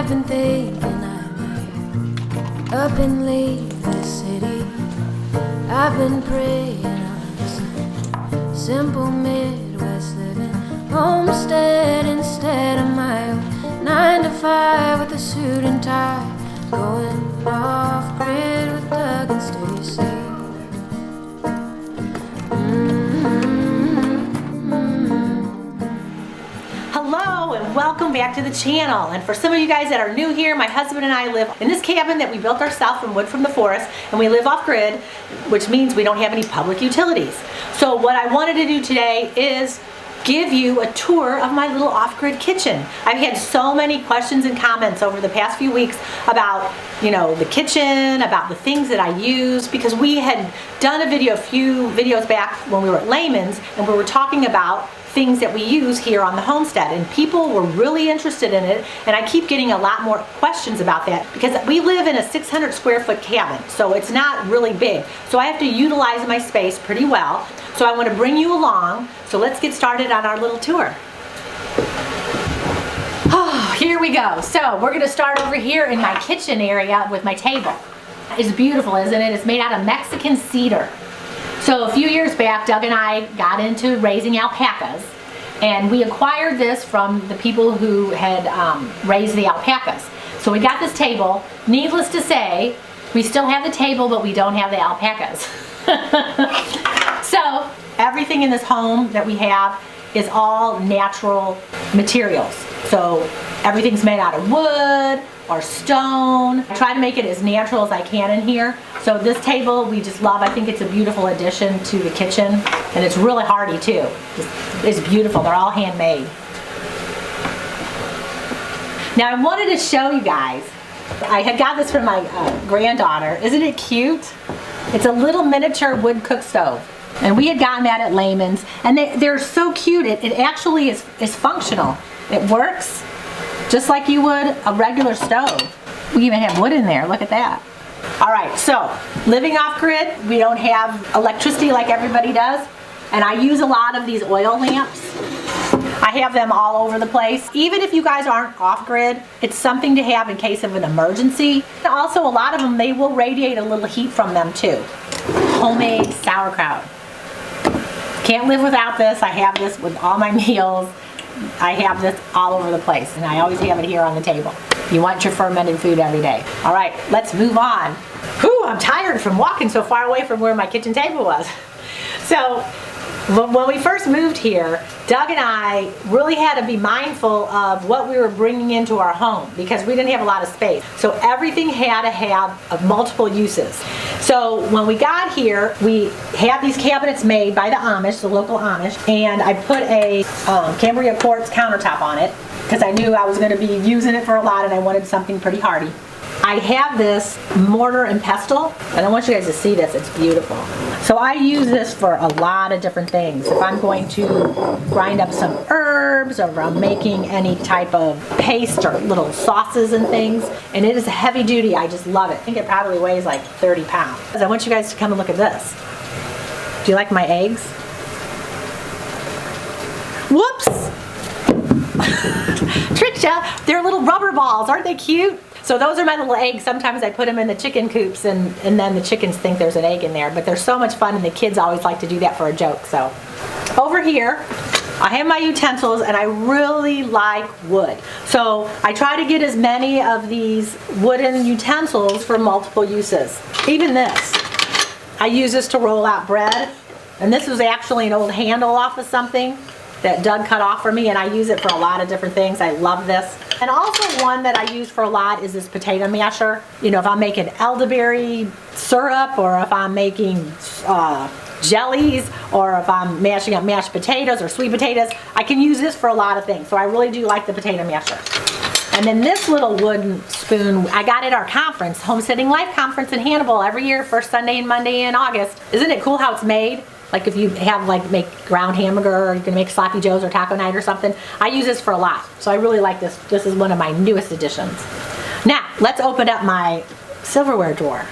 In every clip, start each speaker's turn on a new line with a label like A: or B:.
A: I've been thinking I might up and leave the city. I've been praying on some simple Midwest living homestead instead of my own 9 to 5 with a suit and tie, going off grid with Doug and Stacy.
B: Hello and welcome back to the channel. And for some of you guys that are new here, my husband and I live in this cabin that we built ourselves from wood from the forest, and we live off grid, which means we don't have any public utilities. So what I wanted to do today is give you a tour of my little off-grid kitchen. I've had so many questions and comments over the past few weeks about, the kitchen, about the things that I use, because we had done a few videos back when we were at Layman's, and we were talking about things that we use here on the homestead, and people were really interested in it, and I keep getting a lot more questions about that because we live in a 600 square foot cabin, so it's not really big, so I have to utilize my space pretty well. So I want to bring you along, so let's get started on our little tour. Oh, here we go. So we're going to start over here in my kitchen area with my table. It's beautiful, isn't it? It's made out of Mexican cedar. So a few years back, Doug and I got into raising alpacas, and we acquired this from the people who had raised the alpacas. So we got this table. Needless to say, we still have the table, but we don't have the alpacas. So everything in this home that we have is all natural materials. So everything's made out of wood or stone. I try to make it as natural as I can in here. So this table we just love. I think it's a beautiful addition to the kitchen, and it's really hardy too. It's beautiful. They're all handmade. Now I wanted to show you guys, I had got this from my granddaughter. Isn't it cute? It's a little miniature wood cook stove. And we had gotten that at Layman's, and they're so cute. It actually is functional. It works just like you would a regular stove. We even have wood in there. Look at that. All right, so living off grid, we don't have electricity like everybody does, and I use a lot of these oil lamps. I have them all over the place. Even if you guys aren't off grid, it's something to have in case of an emergency. Also, a lot of them, they will radiate a little heat from them too. Homemade sauerkraut. Can't live without this. I have this with all my meals. I have this all over the place, and I always have it here on the table. You want your fermented food every day. All right, let's move on. Whew, I'm tired from walking so far away from where my kitchen table was. So when we first moved here, Doug and I really had to be mindful of what we were bringing into our home because we didn't have a lot of space. So everything had to have multiple uses. So when we got here, we had these cabinets made by the Amish, the local Amish, and I put a Cambria quartz countertop on it because I knew I was going to be using it for a lot and I wanted something pretty hardy. I have this Mortar and Pestle, and I want you guys to see this. It's beautiful. So I use this for a lot of different things. If I'm going to grind up some herbs, or if I'm making any type of paste or little sauces and things, and it is heavy duty. I just love it. I think it probably weighs like 30 pounds. I want you guys to come and look at this. Do you like my eggs? Whoops! Trisha, they're little rubber balls. Aren't they cute? So those are my little eggs. Sometimes I put them in the chicken coops, and then the chickens think there's an egg in there. But they're so much fun, and the kids always like to do that for a joke. So over here, I have my utensils, and I really like wood. So I try to get as many of these wooden utensils for multiple uses. Even this. I use this to roll out bread. And this was actually an old handle off of something that Doug cut off for me, and I use it for a lot of different things. I love this. And also one that I use for a lot is this potato masher. If I'm making elderberry syrup, or if I'm making jellies, or if I'm mashing up mashed potatoes or sweet potatoes, I can use this for a lot of things. So I really do like the potato masher. And then this little wooden spoon, I got at our conference, Homesteading Life Conference in Hannibal, every year, first Sunday and Monday in August. Isn't it cool how it's made? Like if you have make ground hamburger, or you can make sloppy joes or taco night or something. I use this for a lot. So I really like this. This is one of my newest additions. Now, let's open up my silverware drawer.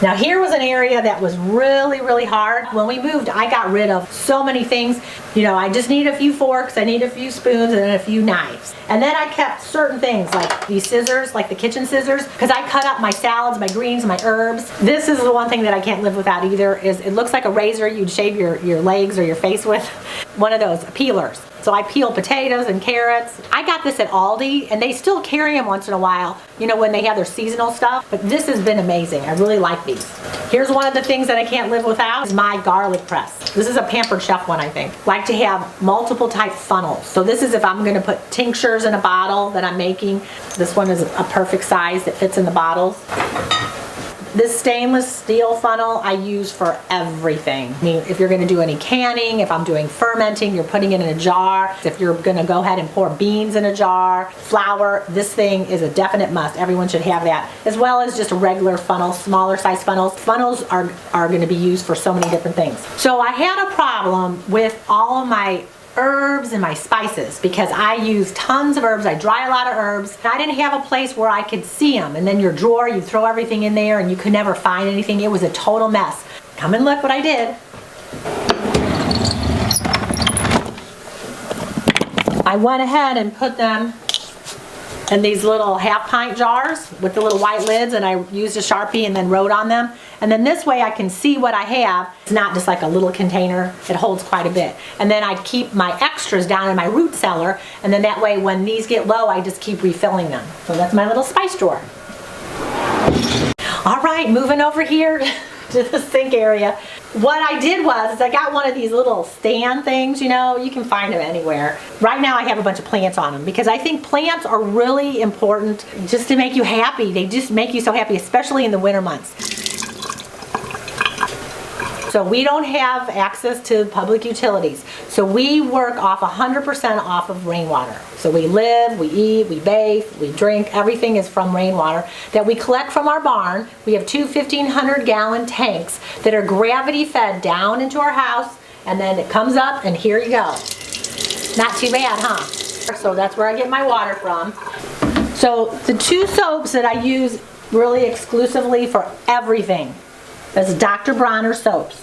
B: Now here was an area that was really, really hard. When we moved, I got rid of so many things. You know, I just need a few forks, I need a few spoons, and then a few knives. And then I kept certain things like these scissors, like the kitchen scissors, because I cut up my salads, my greens, my herbs. This is the one thing that I can't live without either, is it looks like a razor you'd shave your legs or your face with. One of those peelers. So I peel potatoes and carrots. I got this at Aldi, and they still carry them once in a while, you know, when they have their seasonal stuff. But this has been amazing. I really like these. Here's one of the things that I can't live without is my garlic press. This is a Pampered Chef one, I think. Like to have multiple type funnels. So this is if I'm going to put tinctures in a bottle that I'm making. This one is a perfect size that fits in the bottles. This stainless steel funnel I use for everything. I mean, if you're gonna do any canning, if I'm doing fermenting, you're putting it in a jar. If you're gonna go ahead and pour beans in a jar, flour, this thing is a definite must. Everyone should have that. As well as just a regular funnel, smaller size funnels. Funnels are gonna be used for so many different things. So I had a problem with all of my herbs and my spices because I use tons of herbs. I dry a lot of herbs. I didn't have a place where I could see them. And then your drawer, you throw everything in there and you could never find anything. It was a total mess. Come and look what I did. I went ahead and put them in these little half-pint jars with the little white lids, and I used a Sharpie and then wrote on them. And then this way I can see what I have. It's not just like a little container. It holds quite a bit. And then I keep my extras down in my root cellar, and then that way when these get low, I just keep refilling them. So that's my little spice drawer. All right, moving over here to the sink area. What I did was I got one of these little stand things, you know, you can find them anywhere. Right now I have a bunch of plants on them because I think plants are really important just to make you happy. They just make you so happy, especially in the winter months. So we don't have access to public utilities. So we work off 100% off of rainwater. So we live, we eat, we bathe, we drink, everything is from rainwater that we collect from our barn. We have two 1,500-gallon tanks that are gravity fed down into our house, and then it comes up and here you go. Not too bad, huh? So that's where I get my water from. So the two soaps that I use really exclusively for everything is Dr. Broner Soaps.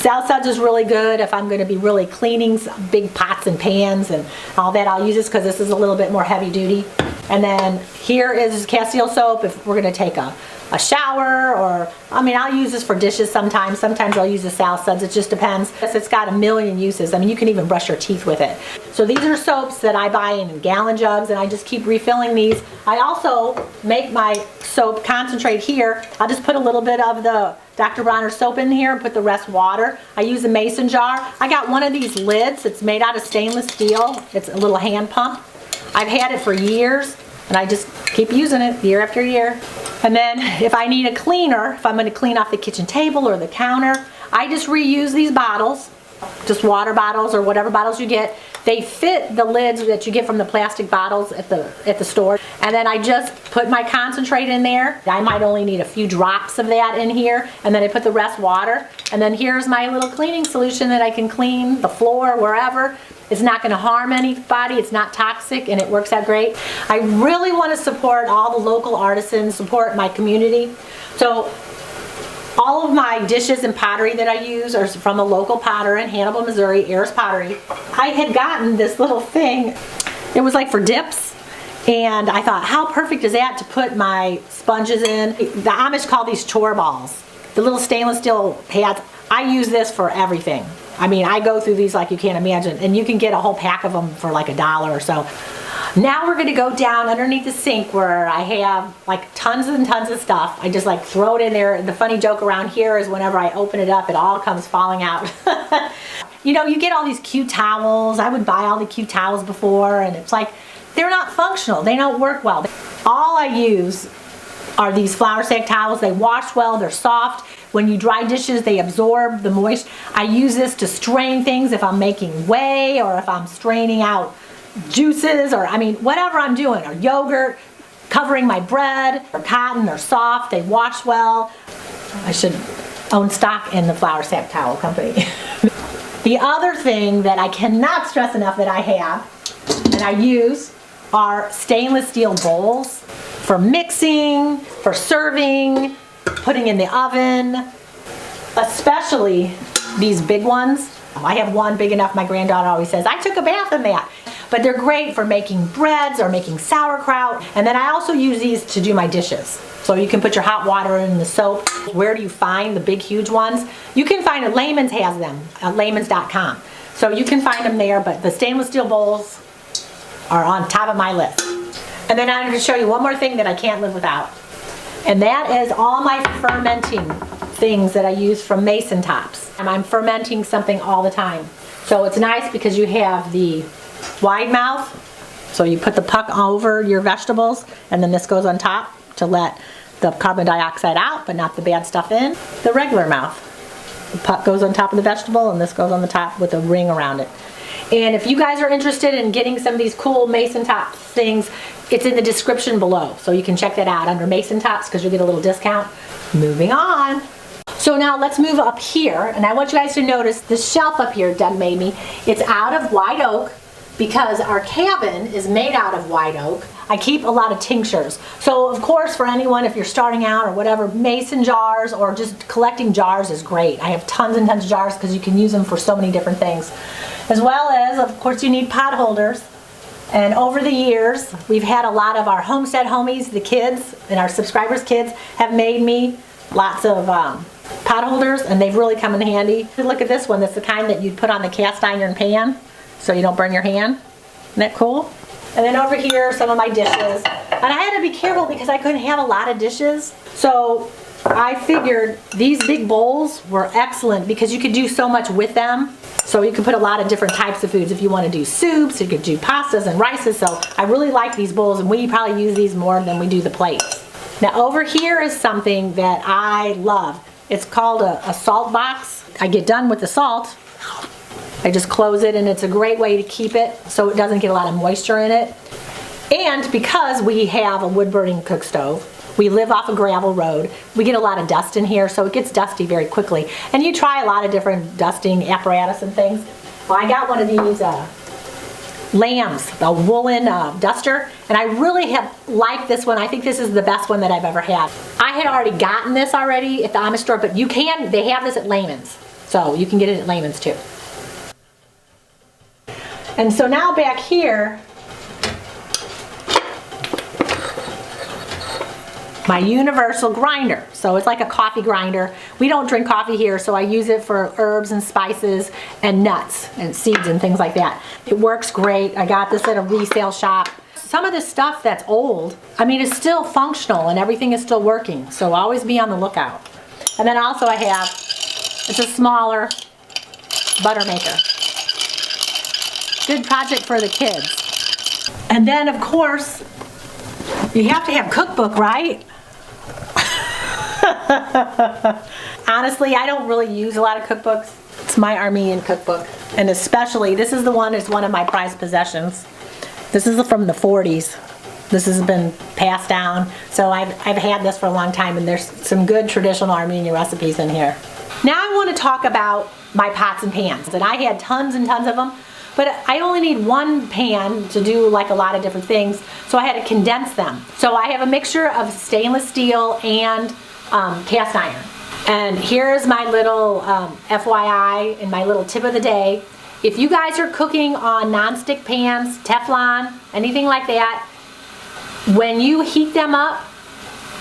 B: Salad suds is really good if I'm going to be really cleaning some big pots and pans and all that. I'll use this because this is a little bit more heavy duty. And then here is Castile Soap if we're going to take a shower, or I mean, I'll use this for dishes sometimes. Sometimes I'll use the salad suds. It just depends. It's got a million uses. I mean, you can even brush your teeth with it. So these are soaps that I buy in gallon jugs, and I just keep refilling these. I also make my soap concentrate here. I'll just put a little bit of the Dr. Broner soap in here and put the rest water. I use a mason jar. I got one of these lids. It's made out of stainless steel. It's a little hand pump. I've had it for years, and I just keep using it year after year. And then if I need a cleaner, if I'm going to clean off the kitchen table or the counter, I just reuse these bottles, just water bottles or whatever bottles you get. They fit the lids that you get from the plastic bottles at the store. And then I just put my concentrate in there. I might only need a few drops of that in here, and then I put the rest water. And then here's my little cleaning solution that I can clean the floor wherever. It's not going to harm anybody, it's not toxic, and it works out great. I really want to support all the local artisans, support my community. So all of my dishes and pottery that I use are from a local potter in Hannibal, Missouri, Ayers Pottery. I had gotten this little thing, it was like for dips, and I thought, how perfect is that to put my sponges in? The Amish call these chore balls, the little stainless steel pads. I use this for everything. I mean, I go through these like you can't imagine, and you can get a whole pack of them for like $1 or so. Now we're gonna go down underneath the sink where I have like tons and tons of stuff. I just like throw it in there. The funny joke around here is whenever I open it up, it all comes falling out. You know, you get all these cute towels. I would buy all the cute towels before, and it's like, they're not functional. They don't work well. All I use are these flour sack towels. They wash well, they're soft. When you dry dishes, they absorb the moisture. I use this to strain things if I'm making whey, or if I'm straining out juices, or I mean, whatever I'm doing, or yogurt, covering my bread, or cotton, they're soft, they wash well. I should own stock in the flour sack towel company. The other thing that I cannot stress enough that I have, and I use, are stainless steel bowls for mixing, for serving, putting in the oven, especially these big ones. I have one big enough, my granddaughter always says, I took a bath in that. But they're great for making breads or making sauerkraut. And then I also use these to do my dishes. So you can put your hot water in the soap. Where do you find the big, huge ones? You can find it, Layman's has them at laymans.com. So you can find them there, but the stainless steel bowls are on top of my list. And then I'm going to show you one more thing that I can't live without. And that is all my fermenting things that I use from mason tops. And I'm fermenting something all the time. So it's nice because you have the wide mouth. So you put the puck over your vegetables, and then this goes on top to let the carbon dioxide out, but not the bad stuff in. The regular mouth. The puck goes on top of the vegetable, and this goes on the top with a ring around it. And if you guys are interested in getting some of these cool mason top things, it's in the description below. So you can check that out under mason tops because you'll get a little discount. Moving on. So now let's move up here, and I want you guys to notice the shelf up here Doug made me. It's out of white oak because our cabin is made out of white oak. I keep a lot of tinctures. So of course, for anyone, if you're starting out or whatever, mason jars or just collecting jars is great. I have tons and tons of jars because you can use them for so many different things. As well as, of course, you need pot holders. And over the years, we've had a lot of our homestead homies, the kids, and our subscribers' kids have made me lots of pot holders, and they've really come in handy. Look at this one. That's the kind that you'd put on the cast iron pan so you don't burn your hand. Isn't that cool? And then over here are some of my dishes. And I had to be careful because I couldn't have a lot of dishes. So I figured these big bowls were excellent because you could do so much with them. So you can put a lot of different types of foods. If you want to do soups, you could do pastas and rices. So I really like these bowls, and we probably use these more than we do the plates. Now over here is something that I love. It's called a salt box. I get done with the salt, I just close it, and it's a great way to keep it so it doesn't get a lot of moisture in it. And because we have a wood-burning cook stove, we live off a gravel road, we get a lot of dust in here, so it gets dusty very quickly. And you try a lot of different dusting apparatus and things. Well, I got one of these lambs, a woolen duster, and I really have liked this one. I think this is the best one that I've ever had. I had already gotten this already at the Amish store, but they have this at Layman's, so you can get it at Layman's too. And so now back here, my universal grinder. So it's like a coffee grinder. We don't drink coffee here, so I use it for herbs and spices and nuts and seeds and things like that. It works great. I got this at a resale shop. Some of this stuff that's old, I mean, it's still functional and everything is still working, so always be on the lookout. And then also I have, it's a smaller butter maker. Good project for the kids. And then of course, you have to have Cookbook, right? Honestly, I don't really use a lot of cookbooks. It's my Armenian cookbook. And especially, this is the one that's one of my prized possessions. This is from the 40s. This has been passed down. So I've had this for a long time, and there's some good traditional Armenian recipes in here. Now I want to talk about my pots and pans. And I had tons and tons of them, but I only need one pan to do like a lot of different things, so I had to condense them. So I have a mixture of stainless steel and cast iron. And here's my little FYI and my little tip of the day. If you guys are cooking on non-stick pans, Teflon, anything like that, when you heat them up,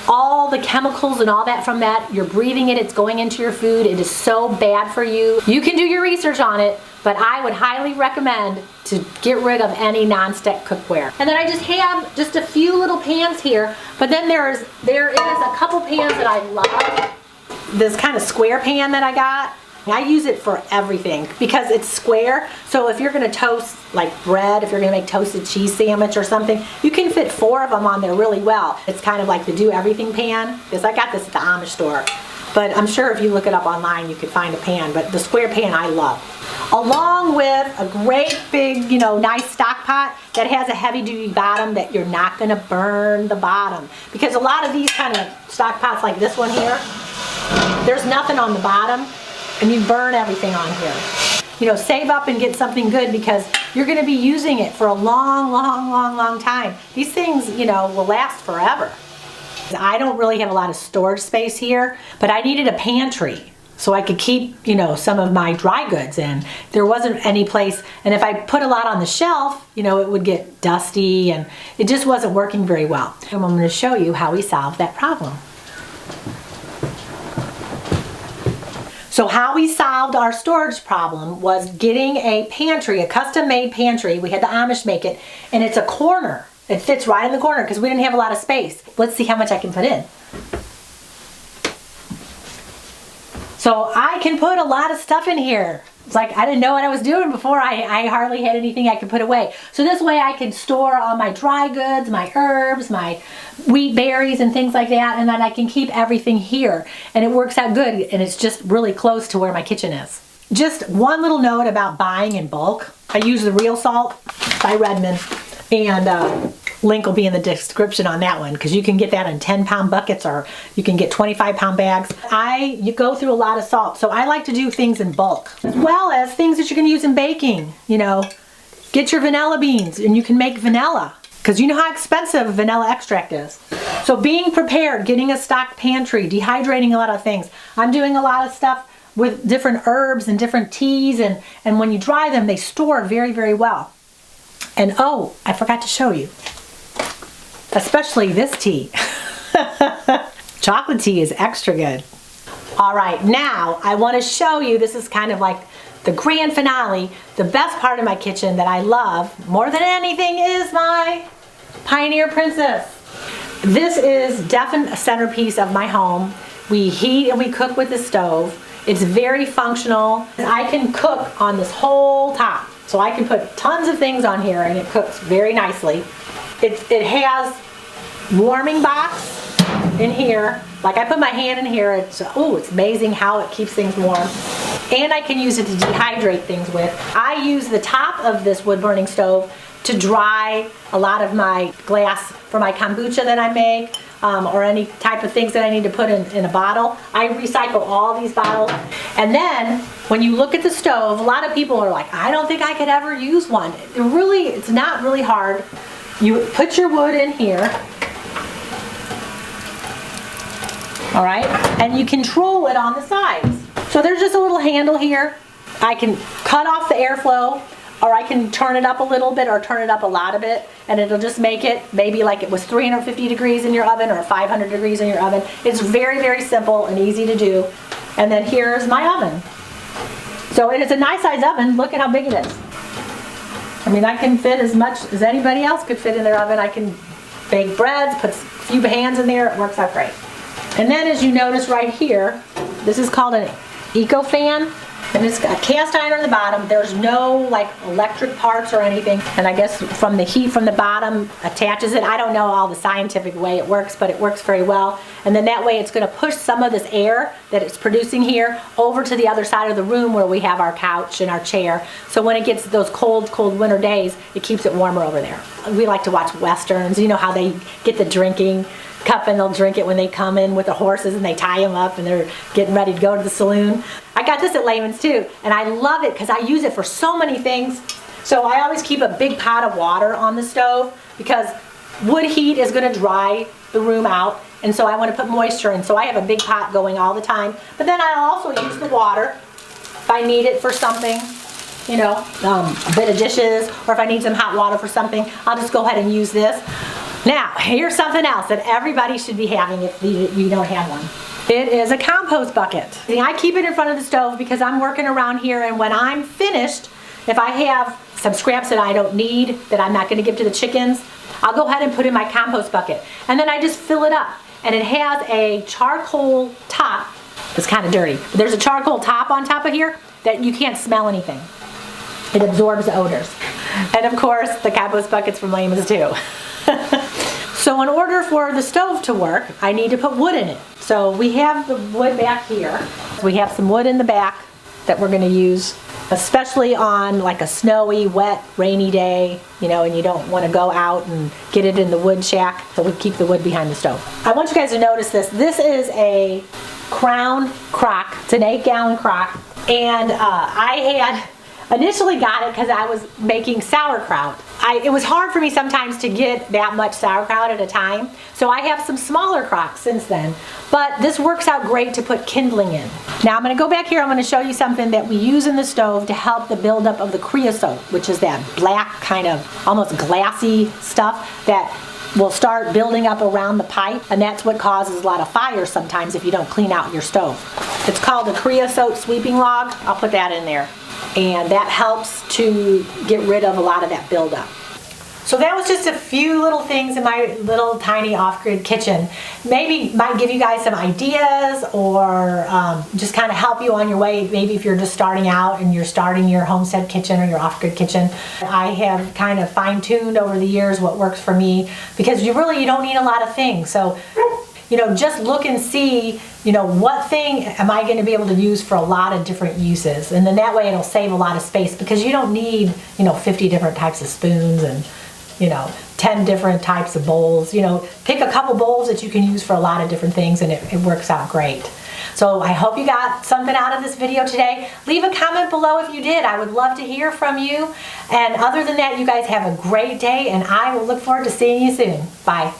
B: all the chemicals and all that from that, you're breathing it, it's going into your food, it is so bad for you. You can do your research on it, but I would highly recommend to get rid of any non-stick cookware. And then I just have just a few little pans here, but then there is a couple pans that I love. This kind of square pan that I got, I use it for everything because it's square. So if you're gonna toast like bread, if you're gonna make toasted cheese sandwich or something, you can fit 4 of them on there really well. It's kind of like the do everything pan, because I got this at the Amish store. But I'm sure if you look it up online, you could find a pan, but the square pan I love. Along with a great big, nice stock pot that has a heavy duty bottom that you're not gonna burn the bottom. Because a lot of these kind of stock pots like this one here, there's nothing on the bottom and you burn everything on here. you know, save up and get something good because you're going to be using it for a long time. These things, you know, will last forever. I don't really have a lot of storage space here, but I needed a pantry so I could keep, you know, some of my dry goods in. There wasn't any place, and if I put a lot on the shelf, you know, it would get dusty and it just wasn't working very well. And I'm going to show you how we solved that problem. So how we solved our storage problem was getting a pantry, a custom-made pantry. We had the Amish make it, and it's a corner. It fits right in the corner because we didn't have a lot of space. Let's see how much I can put in. So I can put a lot of stuff in here. It's like I didn't know what I was doing before. I hardly had anything I could put away. So this way I can store all my dry goods, my herbs, my wheat berries and things like that, and then I can keep everything here. And it works out good, and it's just really close to where my kitchen is. Just one little note about buying in bulk. I use the Real Salt by Redmond, and link will be in the description on that one because you can get that in 10-pound buckets or you can get 25-pound bags. You go through a lot of salt, so I like to do things in bulk as well as things that you can use in baking. You know, get your vanilla beans and you can make vanilla because you know how expensive vanilla extract is. So being prepared, getting a stocked pantry, dehydrating a lot of things. I'm doing a lot of stuff with different herbs and different teas, and when you dry them, they store very well. And oh, I forgot to show you. Especially this tea. Chocolate tea is extra good. All right, now I want to show you, this is kind of like the grand finale, the best part of my kitchen that I love more than anything is my Pioneer Princess. This is definitely a centerpiece of my home. We heat and we cook with the stove. It's very functional. I can cook on this whole top. So I can put tons of things on here and it cooks very nicely. It has warming box in here. Like I put my hand in here, it's amazing how it keeps things warm. And I can use it to dehydrate things with. I use the top of this wood burning stove to dry a lot of my glass for my kombucha that I make, or any type of things that I need to put in a bottle. I recycle all these bottles. And then when you look at the stove, a lot of people are like, I don't think I could ever use one. It's not really hard. You put your wood in here, all right, and you control it on the sides. So there's just a little handle here. I can cut off the airflow, or I can turn it up a little bit or turn it up a lot of it, and it'll just make it maybe like it was 350 degrees in your oven or 500 degrees in your oven. It's very simple and easy to do. And then here's my oven. So it is a nice size oven. Look at how big it is. I mean, I can fit as much as anybody else could fit in their oven. I can bake breads, put a few hands in there. It works out great. And then as you notice right here, this is called an Eco Fan. And it's got cast iron on the bottom. There's no like electric parts or anything. And I guess from the heat from the bottom attaches it. I don't know all the scientific way it works, but it works very well. And then that way it's going to push some of this air that it's producing here over to the other side of the room where we have our couch and our chair. So when it gets those cold winter days, it keeps it warmer over there. We like to watch Westerns. You know how they get the drinking cup and they'll drink it when they come in with the horses and they tie them up and they're getting ready to go to the saloon. I got this at Lehman's too, and I love it because I use it for so many things. So I always keep a big pot of water on the stove because wood heat is going to dry the room out, and so I want to put moisture in. So I have a big pot going all the time. But then I'll also use the water if I need it for something, you know, a bit of dishes, or if I need some hot water for something, I'll just go ahead and use this. Now, here's something else that everybody should be having if you don't have one. It is a compost bucket. I keep it in front of the stove because I'm working around here, and when I'm finished, if I have some scraps that I don't need, that I'm not going to give to the chickens, I'll go ahead and put in my compost bucket. And then I just fill it up. And it has a charcoal top. It's kind of dirty. But there's a charcoal top on top of here that you can't smell anything. It absorbs the odors. And of course, the compost bucket's from Lehman's too. So in order for the stove to work, I need to put wood in it. So we have the wood back here. We have some wood in the back that we're going to use, especially on like a snowy, wet, rainy day, you know, and you don't want to go out and get it in the wood shack. So we keep the wood behind the stove. I want you guys to notice this. This is a Crown crock. It's an 8-gallon crock. And I had initially got it because I was making sauerkraut. It was hard for me sometimes to get that much sauerkraut at a time, so I have some smaller crocks since then. But this works out great to put kindling in. Now I'm going to go back here. I'm going to show you something that we use in the stove to help the buildup of the creosote, which is that black kind of almost glassy stuff that will start building up around the pipe, and that's what causes a lot of fire sometimes if you don't clean out your stove. It's called a creosote sweeping log. I'll put that in there. And that helps to get rid of a lot of that buildup. So that was just a few little things in my little tiny off-grid kitchen. Maybe might give you guys some ideas, or just kind of help you on your way. Maybe if you're just starting out and you're starting your homestead kitchen or your off-grid kitchen. I have kind of fine-tuned over the years what works for me, because you don't need a lot of things. So, just look and see, what thing am I going to be able to use for a lot of different uses. And then that way it'll save a lot of space, because you don't need, 50 different types of spoons and 10 different types of bowls. Pick a couple bowls that you can use for a lot of different things, and it works out great. So I hope you got something out of this video today. Leave a comment below if you did. I would love to hear from you. And other than that, you guys have a great day, and I will look forward to seeing you soon. Bye.